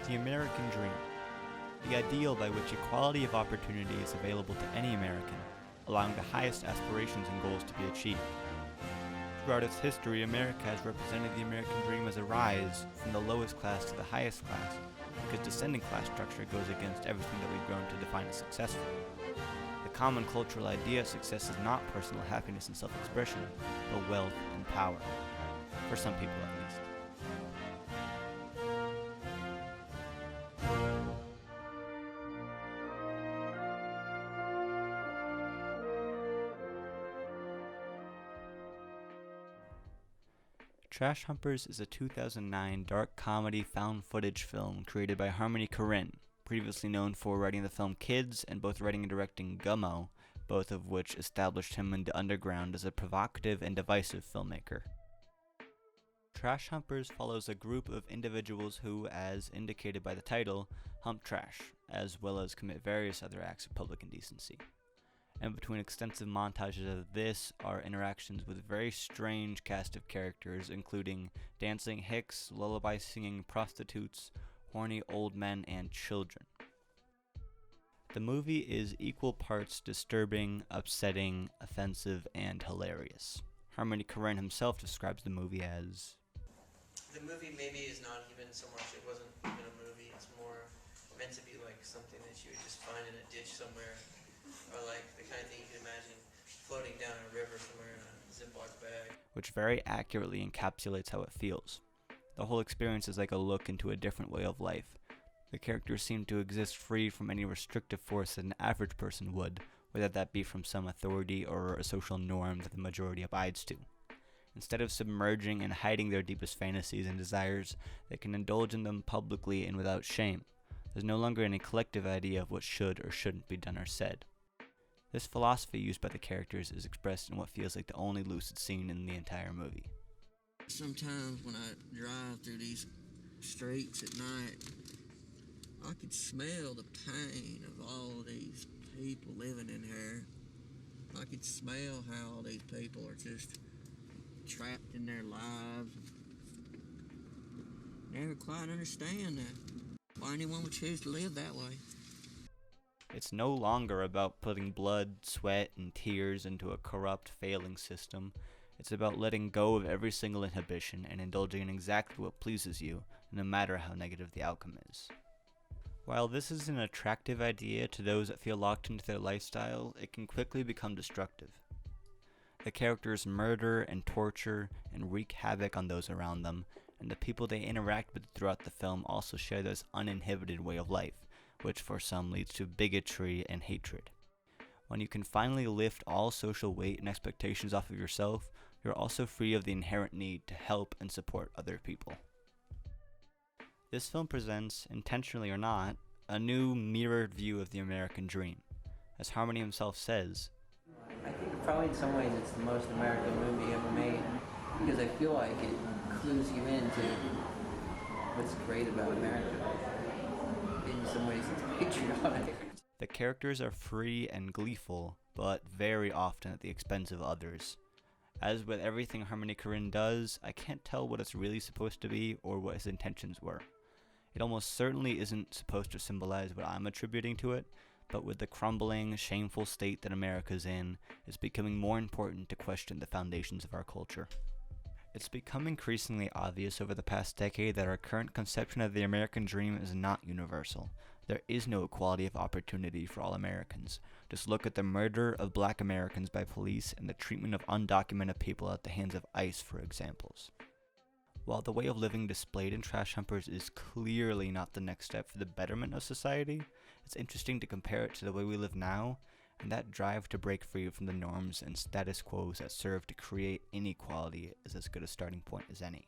The American Dream. The ideal by which equality of opportunity is available to any American, allowing the highest aspirations and goals to be achieved. Throughout its history, America has represented the American dream as a rise from the lowest class to the highest class, because descending class structure goes against everything that we've grown to define as successful. The common cultural idea of success is not personal happiness and self-expression, but wealth and power. For some people, at least. Trash Humpers is a 2009 dark comedy found footage film created by Korine, previously known for writing the film Kids and both writing and directing Gummo, both of which established him in the underground as a provocative and divisive filmmaker. Trash Humpers follows a group of individuals who, as indicated by the title, hump trash, as well as commit various other acts of public indecency. And between extensive montages of this are interactions with a very strange cast of characters, including dancing hicks, lullaby singing prostitutes, horny old men, and children. The movie is equal parts disturbing, upsetting, offensive, and hilarious. Korine himself describes the movie as... The movie maybe is not even so much, it wasn't even a movie, it's more meant to be like something that you would just find in a ditch somewhere. Or like the kind of thing you can imagine floating down a river somewhere in a Ziploc bag. Which very accurately encapsulates how it feels. The whole experience is like a look into a different way of life. The characters seem to exist free from any restrictive force that an average person would, whether that be from some authority or a social norm that the majority abides to. Instead of submerging and hiding their deepest fantasies and desires, they can indulge in them publicly and without shame. There's no longer any collective idea of what should or shouldn't be done or said. This philosophy used by the characters is expressed in what feels like the only lucid scene in the entire movie. Sometimes when I drive through these streets at night, I could smell the pain of all these people living in here. I could smell how all these people are just trapped in their lives. Never quite understand that. Why anyone would choose to live that way. It's no longer about putting blood, sweat, and tears into a corrupt, failing system. It's about letting go of every single inhibition and indulging in exactly what pleases you, no matter how negative the outcome is. While this is an attractive idea to those that feel locked into their lifestyle, it can quickly become destructive. The characters murder and torture and wreak havoc on those around them, and the people they interact with throughout the film also share this uninhibited way of life, which for some leads to bigotry and hatred. When you can finally lift all social weight and expectations off of yourself, you're also free of the inherent need to help and support other people. This film presents, intentionally or not, a new mirrored view of the American dream. As Harmony himself says, I think probably in some ways it's the most American movie ever made, because I feel like it clues you into what's great about America. In some ways it's patriotic. The characters are free and gleeful, but very often at the expense of others. As with everything Korine does, I can't tell what it's really supposed to be or what his intentions were. It almost certainly isn't supposed to symbolize what I'm attributing to it, but with the crumbling, shameful state that America's in, it's becoming more important to question the foundations of our culture. It's become increasingly obvious over the past decade that our current conception of the American dream is not universal. There is no equality of opportunity for all Americans. Just look at the murder of Black Americans by police and the treatment of undocumented people at the hands of ICE for examples. While the way of living displayed in Trash Humpers is clearly not the next step for the betterment of society, it's interesting to compare it to the way we live now, and that drive to break free from the norms and status quos that serve to create inequality is as good a starting point as any.